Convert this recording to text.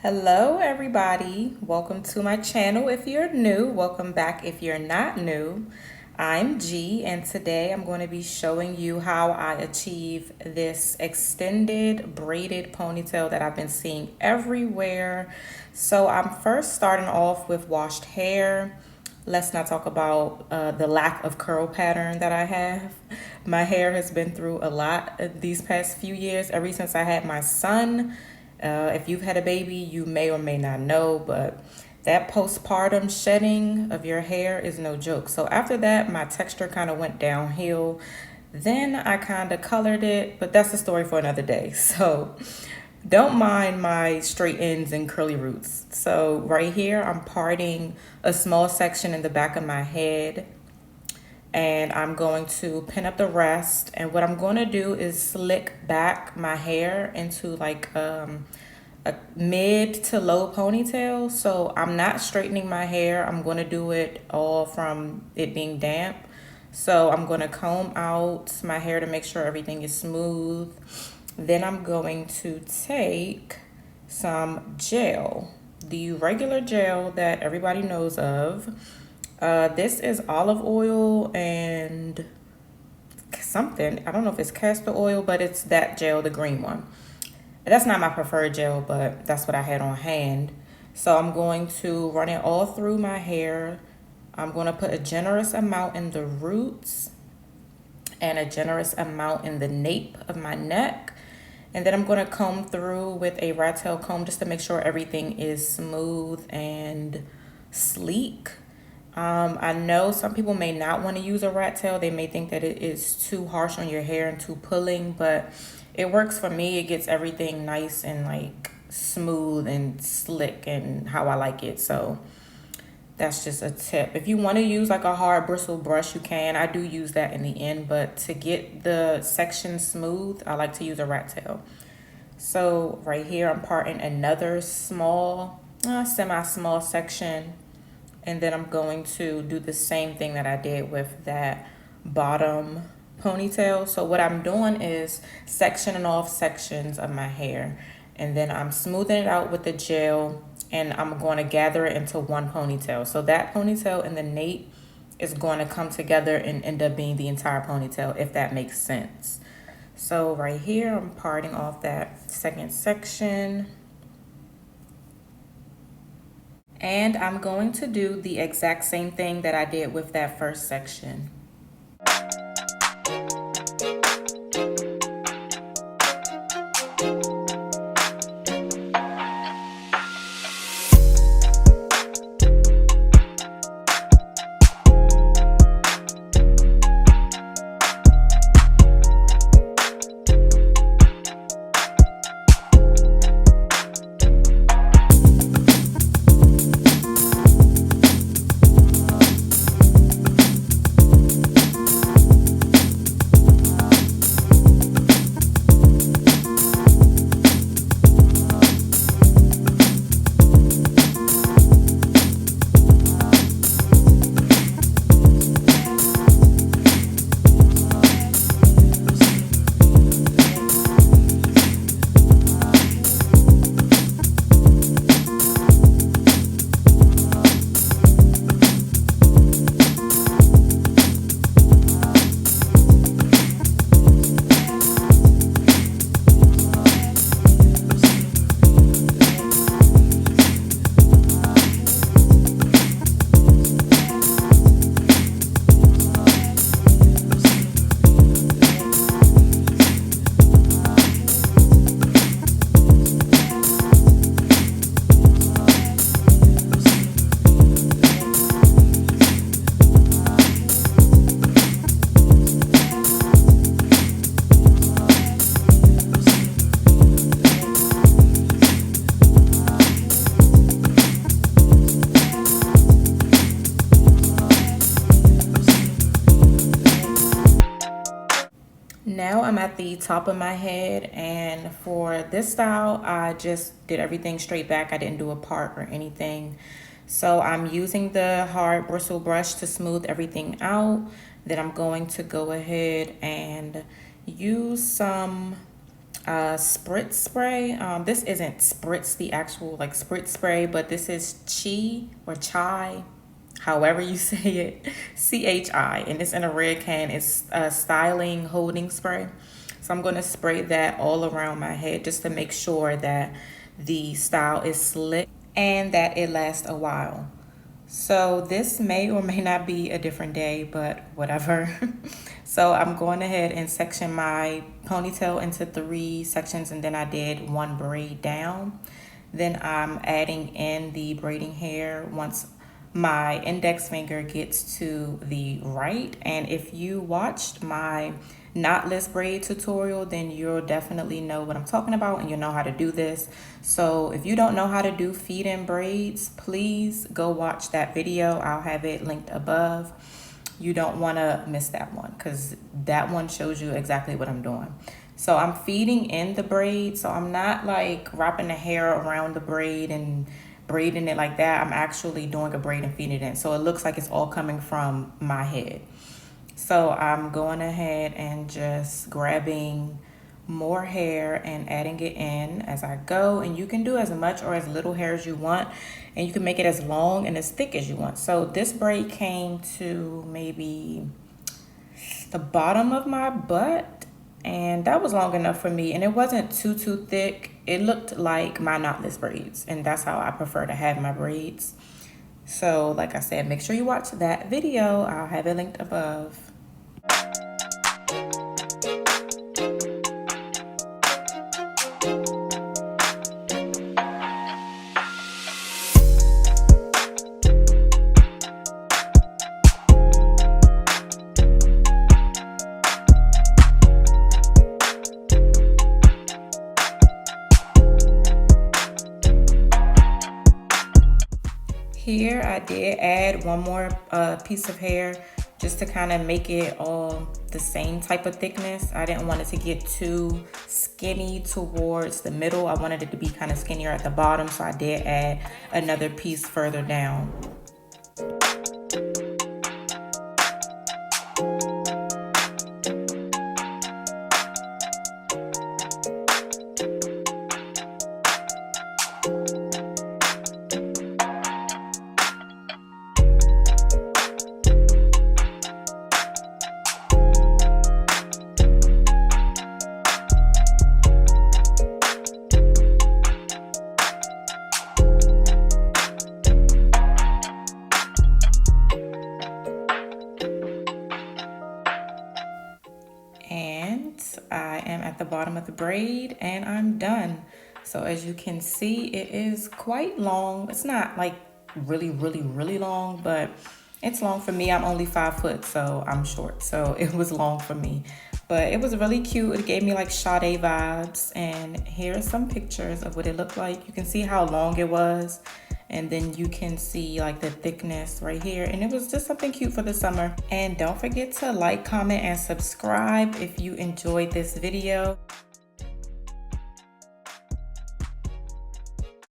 Hello everybody, welcome to my channel if you're new, welcome back if you're not new. I'm G and today I'm going to be showing you how I achieve this extended braided ponytail that I've been seeing everywhere. So I'm first starting off with washed hair. Let's not talk about the lack of curl pattern that I have. My hair has been through a lot these past few years, ever since I had my son. If you've had a baby, you may or may not know, but that postpartum shedding of your hair is no joke. So after that, my texture kind of went downhill. Then I kind of colored it, but that's a story for another day. So don't mind my straight ends and curly roots. So right here, I'm parting a small section in the back of my head and I'm going to pin up the rest. And what I'm going to do is slick back my hair into like a mid to low ponytail. So I'm not straightening my hair. I'm going to do it all from it being damp. So I'm going to comb out my hair to make sure everything is smooth. Then I'm going to take some gel, the regular gel that everybody knows of. This is olive oil and something. I don't know if it's castor oil, but it's that gel, the green one. That's not my preferred gel, but that's what I had on hand. So I'm going to run it all through my hair. I'm going to put a generous amount in the roots and a generous amount in the nape of my neck. And then I'm going to comb through with a rat tail comb just to make sure everything is smooth and sleek. I know some people may not want to use a rat tail. They may think that it is too harsh on your hair and too pulling, but it works for me. It gets everything nice and like smooth and slick and how I like it. So that's just a tip. If you want to use like a hard bristle brush, you can. I do use that in the end, but to get the section smooth, I like to use a rat tail. So right here, I'm parting another small, semi-small section. And then I'm going to do the same thing that I did with that bottom ponytail. So what I'm doing is sectioning off sections of my hair. And then I'm smoothing it out with the gel. And I'm going to gather it into one ponytail. So that ponytail and the nape is going to come together and end up being the entire ponytail, if that makes sense. So right here, I'm parting off that second section. And I'm going to do the exact same thing that I did with that first section. Now I'm at the top of my head, and for this style, I just did everything straight back. I didn't do a part or anything. So I'm using the hard bristle brush to smooth everything out. Then I'm going to go ahead and use some spritz spray. This isn't spritz, the actual like spritz spray, but this is chi or chai, however you say it, CHI, and it's in a red can. It's a styling holding spray. So I'm going to spray that all around my head just to make sure that the style is slick and that it lasts a while. So this may or may not be a different day, but whatever. So I'm going ahead and section my ponytail into 3 sections, and then I did 1 braid down. Then I'm adding in the braiding hair once my index finger gets to the right. And if you watched my knotless braid tutorial, then you'll definitely know what I'm talking about and you'll know how to do this. So if you don't know how to do feed-in braids, please go watch that video. I'll have it linked above. You don't want to miss that one because that one shows you exactly what I'm doing. So I'm feeding in the braid, so I'm not like wrapping the hair around the braid and braiding it like that. I'm actually doing a braid and feeding it in, so it looks like it's all coming from my head. So I'm going ahead and just grabbing more hair and adding it in as I go, and you can do as much or as little hair as you want, and you can make it as long and as thick as you want. So this braid came to maybe the bottom of my butt, and that was long enough for me, and it wasn't too thick. It looked like my knotless braids, and that's how I prefer to have my braids. So like I said, make sure you watch that video. I'll have it linked above. Here I did add one more piece of hair just to kind of make it all the same type of thickness. I didn't want it to get too skinny towards the middle. I wanted it to be kind of skinnier at the bottom, so I did add another piece further down. And I am at the bottom of the braid and I'm done. So as you can see, it is quite long. It's not like really long, but it's long for me. I'm only 5 foot, so I'm short. So it was long for me, but it was really cute. It gave me like Sade vibes. And here are some pictures of what it looked like. You can see how long it was. And then you can see like the thickness right here, and it was just something cute for the summer. And don't forget to like, comment, and subscribe if you enjoyed this video.